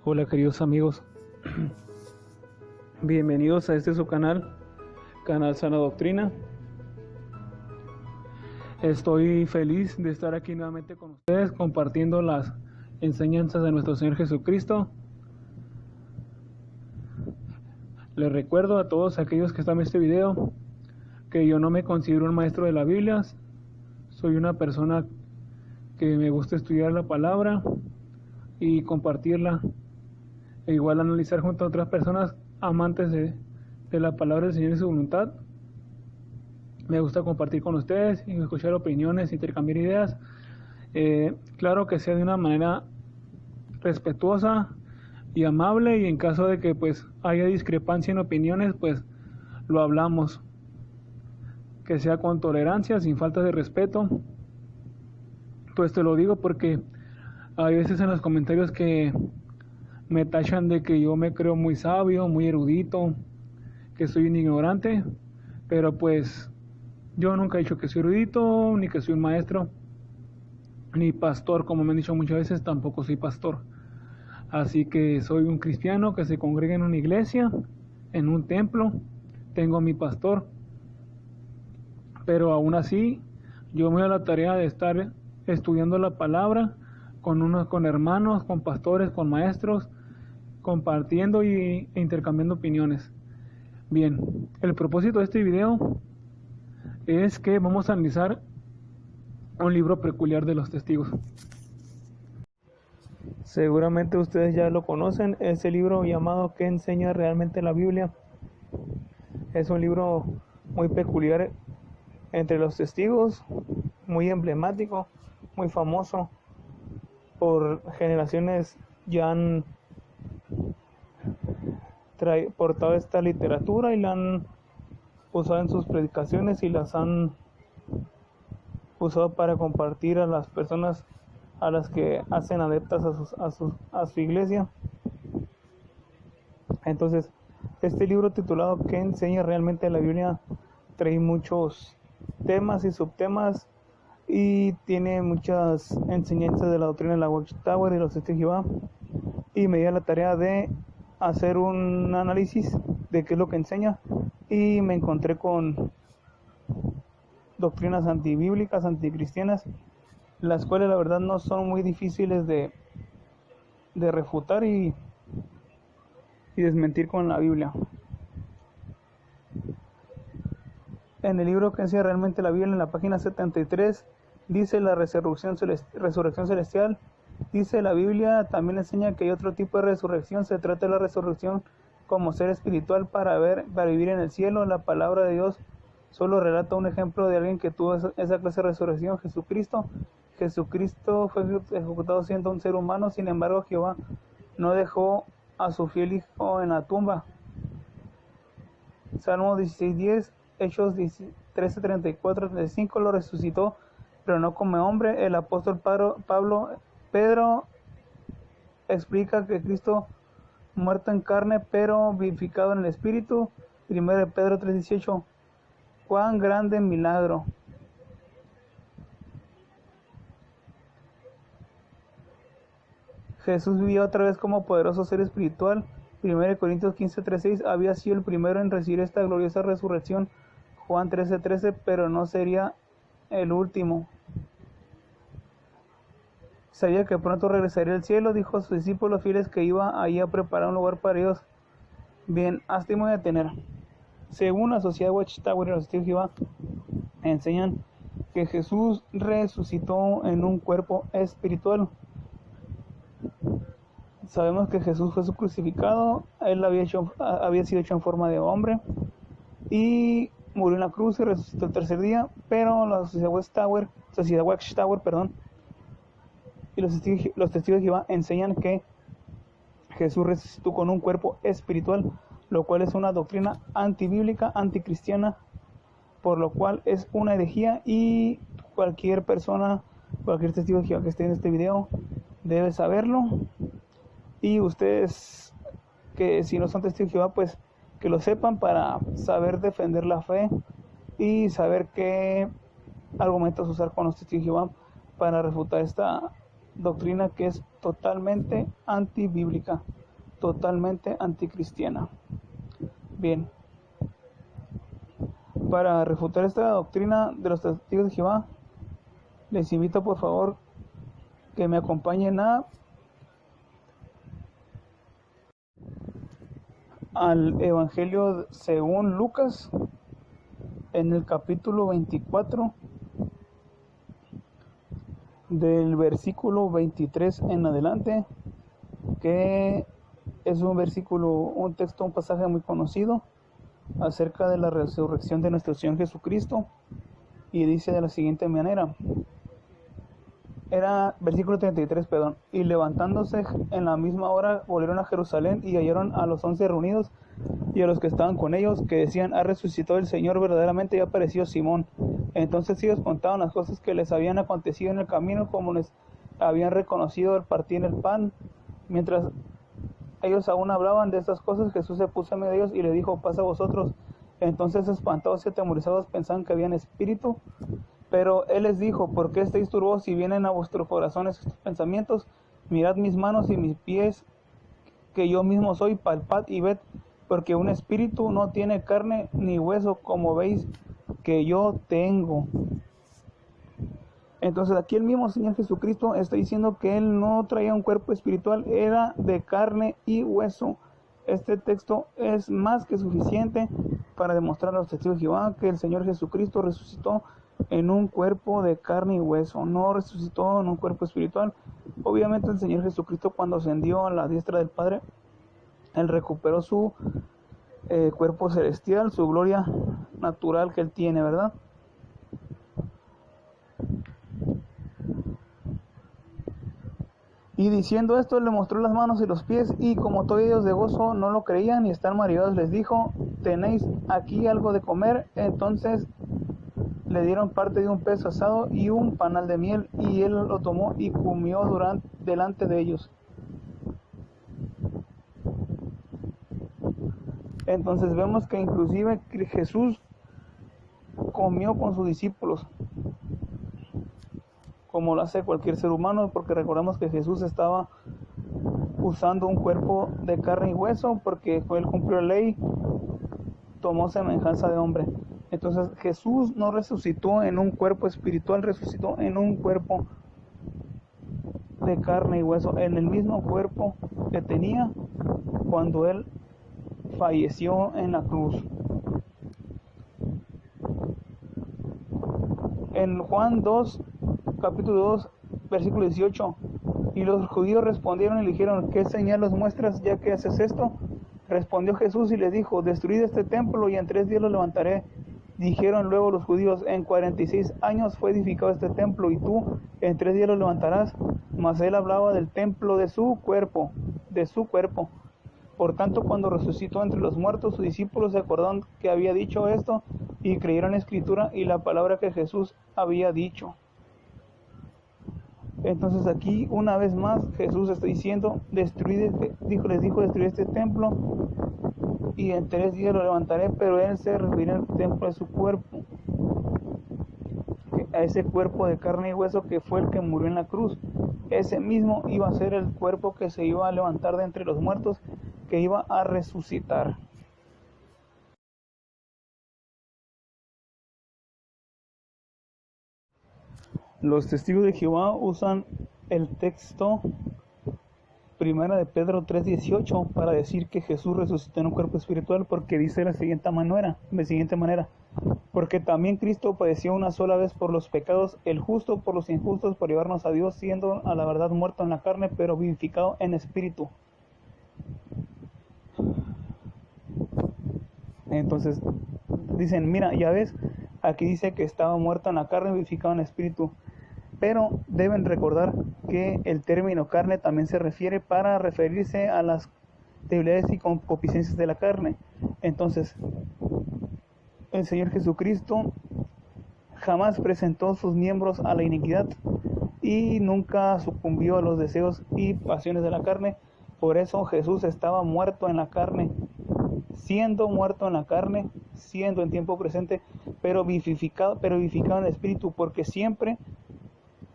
Hola queridos amigos, bienvenidos a su canal Sana Doctrina. Estoy feliz de estar aquí nuevamente con ustedes compartiendo las enseñanzas de nuestro Señor Jesucristo. Les recuerdo a todos aquellos que están en este video que yo no me considero un maestro de la Biblia. Soy una persona que me gusta estudiar la palabra y compartirla, e igual analizar junto a otras personas amantes de la palabra del Señor y su voluntad. Me gusta compartir con ustedes y escuchar opiniones, intercambiar ideas, claro que sea de una manera respetuosa y amable, y en caso de que pues haya discrepancia en opiniones, pues lo hablamos, que sea con tolerancia, sin falta de respeto. Pues te lo digo porque hay veces en los comentarios que me tachan de que yo me creo muy sabio, muy erudito, que soy un ignorante, pero pues yo nunca he dicho que soy erudito, ni que soy un maestro, ni pastor, como me han dicho muchas veces, tampoco soy pastor. Así que soy un cristiano que se congrega en una iglesia, en un templo, tengo a mi pastor, pero aún así yo me doy a la tarea de estar estudiando la palabra con hermanos, con pastores, con maestros, compartiendo e intercambiando opiniones. Bien, el propósito de este video es que vamos a analizar un libro peculiar de los testigos. Seguramente ustedes ya lo conocen, ese libro llamado ¿Qué enseña realmente la Biblia? Es un libro muy peculiar entre los testigos, muy emblemático, muy famoso. Por generaciones ya han portado esta literatura y la han usado en sus predicaciones y las han usado para compartir a las personas a las que hacen adeptas a su iglesia. Entonces, este libro titulado ¿Qué enseña realmente la Biblia? Trae muchos temas y subtemas y tiene muchas enseñanzas de la doctrina de la Watchtower y los testigos de Jehová, y me dio la tarea de hacer un análisis de qué es lo que enseña, y me encontré con doctrinas antibíblicas, anticristianas, las cuales la verdad no son muy difíciles de refutar y desmentir con la Biblia. En el libro que enseña realmente la Biblia, en la página 73, dice la resurrección celestial. Dice la Biblia, también enseña que hay otro tipo de resurrección. Se trata de la resurrección como ser espiritual para vivir en el cielo. La palabra de Dios solo relata un ejemplo de alguien que tuvo esa clase de resurrección: Jesucristo. Jesucristo fue ejecutado siendo un ser humano. Sin embargo, Jehová no dejó a su fiel hijo en la tumba. Salmo 16:10, Hechos 13:34, 35, lo resucitó, pero no como hombre. El apóstol Pedro explica que Cristo muerto en carne, pero vivificado en el espíritu. 1 Pedro 3:18, cuán grande milagro. Jesús vivía otra vez como poderoso ser espiritual. 1 Corintios 15:3-6, había sido el primero en recibir esta gloriosa resurrección. Juan 13:13, pero no sería el último. Sabía que pronto regresaría al cielo, dijo a sus discípulos fieles que iba allí a preparar un lugar para ellos. Bien, hasta ahí me voy a detener. Según la Sociedad Watchtower y los testigos de Jehová, enseñan que Jesús resucitó en un cuerpo espiritual. Sabemos que Jesús fue crucificado, él había sido hecho en forma de hombre y murió en la cruz y resucitó el tercer día, pero la Sociedad Watchtower, y los testigos de Jehová enseñan que Jesús resucitó con un cuerpo espiritual, lo cual es una doctrina antibíblica, anticristiana, por lo cual es una herejía, y cualquier persona, cualquier testigo de Jehová que esté en este video debe saberlo. Y ustedes, que si no son testigos de Jehová, pues que lo sepan para saber defender la fe y saber qué argumentos usar con los testigos de Jehová para refutar esta doctrina que es totalmente antibíblica, totalmente anticristiana. Bien, para refutar esta doctrina de los testigos de Jehová, les invito por favor que me acompañen al Evangelio según Lucas, en el capítulo 24, del versículo 23 en adelante, que es un texto, un pasaje muy conocido acerca de la resurrección de nuestro Señor Jesucristo, y dice de la siguiente manera. Era versículo 33, perdón. Y levantándose en la misma hora volvieron a Jerusalén y hallaron a los 11 reunidos y a los que estaban con ellos, que decían: ha resucitado el Señor verdaderamente y ha aparecido Simón. Entonces ellos contaban las cosas que les habían acontecido en el camino, como les habían reconocido al partir el pan. Mientras ellos aún hablaban de estas cosas, Jesús se puso en medio de ellos y le dijo: paz a vosotros. Entonces, espantados y atemorizados, pensaban que habían espíritu. Pero él les dijo: ¿por qué estáis turbados y vienen a vuestros corazones estos pensamientos? Mirad mis manos y mis pies, que yo mismo soy, palpad y ved, porque un espíritu no tiene carne ni hueso, como veis que yo tengo. Entonces aquí el mismo Señor Jesucristo está diciendo que Él no traía un cuerpo espiritual, era de carne y hueso. Este texto es más que suficiente para demostrar a los testigos de Jehová que el Señor Jesucristo resucitó en un cuerpo de carne y hueso, no resucitó en un cuerpo espiritual. Obviamente el Señor Jesucristo, cuando ascendió a la diestra del Padre, Él recuperó su cuerpo celestial, su gloria natural que Él tiene, ¿verdad? Y diciendo esto, le mostró las manos y los pies, y como todos ellos de gozo no lo creían y están maravillados, les dijo: ¿tenéis aquí algo de comer? Entonces le dieron parte de un pez asado y un panal de miel, y él lo tomó y comió delante de ellos. Entonces vemos que inclusive Jesús comió con sus discípulos, como lo hace cualquier ser humano, porque recordamos que Jesús estaba usando un cuerpo de carne y hueso, porque él cumplió la ley, tomó semejanza de hombre. Entonces Jesús no resucitó en un cuerpo espiritual, resucitó en un cuerpo de carne y hueso, en el mismo cuerpo que tenía cuando Él falleció en la cruz. En Juan 2, capítulo 2, versículo 18, y los judíos respondieron y le dijeron: ¿qué señal os muestras ya que haces esto? Respondió Jesús y les dijo: destruid este templo y en 3 días lo levantaré. Dijeron luego los judíos: en 46 años fue edificado este templo, y tú en 3 días lo levantarás. Mas él hablaba del templo de su cuerpo, Por tanto, cuando resucitó entre los muertos, sus discípulos se acordaron que había dicho esto, y creyeron en la Escritura y la palabra que Jesús había dicho. Entonces aquí una vez más Jesús está diciendo: les dijo: destruid este templo y en 3 días lo levantaré. Pero él se refiere al templo de su cuerpo, a ese cuerpo de carne y hueso que fue el que murió en la cruz. Ese mismo iba a ser el cuerpo que se iba a levantar de entre los muertos, que iba a resucitar. Los testigos de Jehová usan el texto 1 de Pedro 3:18 para decir que Jesús resucitó en un cuerpo espiritual, porque dice de la siguiente manera: porque también Cristo padeció una sola vez por los pecados, el justo por los injustos, por llevarnos a Dios, siendo a la verdad muerto en la carne, pero vivificado en espíritu. Entonces dicen: mira, ya ves, aquí dice que estaba muerto en la carne, vivificado en espíritu. Pero deben recordar que el término carne también se refiere para referirse a las debilidades y concupiscencias de la carne. Entonces, el Señor Jesucristo jamás presentó sus miembros a la iniquidad y nunca sucumbió a los deseos y pasiones de la carne. Por eso Jesús estaba muerto en la carne, siendo en tiempo presente, pero vivificado en el espíritu, porque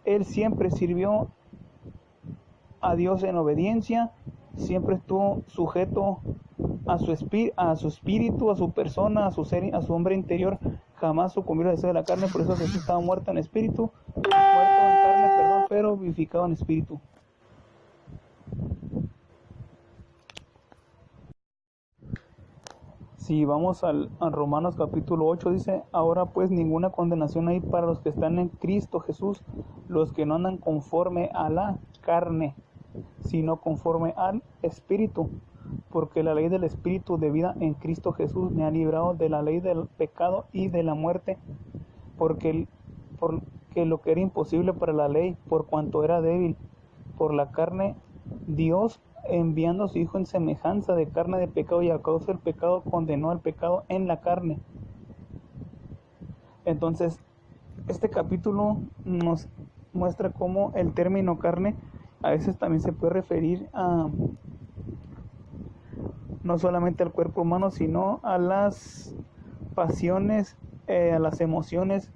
Él siempre sirvió a Dios en obediencia, siempre estuvo sujeto a su espíritu, a su persona, a su ser, a su hombre interior. Jamás sucumbió al deseo de la carne. Por eso Jesús estaba muerto en espíritu, muerto en carne, perdón, pero vivificado en espíritu. Si vamos a Romanos capítulo 8, dice: ahora pues ninguna condenación hay para los que están en Cristo Jesús, los que no andan conforme a la carne, sino conforme al Espíritu. Porque la ley del Espíritu de vida en Cristo Jesús me ha librado de la ley del pecado y de la muerte, porque lo que era imposible para la ley, por cuanto era débil por la carne, Dios, enviando a su Hijo en semejanza de carne de pecado, y a causa del pecado condenó al pecado en la carne. Entonces, este capítulo nos muestra cómo el término carne a veces también se puede referir a no solamente al cuerpo humano, sino a las pasiones, a las emociones,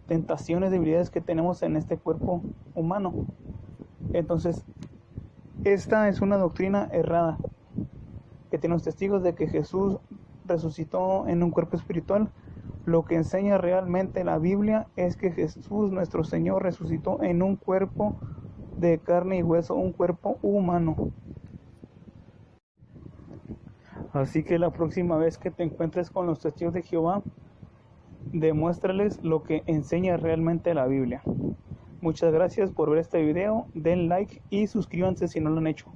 tentaciones, debilidades que tenemos en este cuerpo humano. Entonces, esta es una doctrina errada, que tiene los testigos de que Jesús resucitó en un cuerpo espiritual. Lo que enseña realmente la Biblia es que Jesús, nuestro Señor, resucitó en un cuerpo de carne y hueso, un cuerpo humano. Así que la próxima vez que te encuentres con los testigos de Jehová, demuéstrales lo que enseña realmente la Biblia. Muchas gracias por ver este video, den like y suscríbanse si no lo han hecho.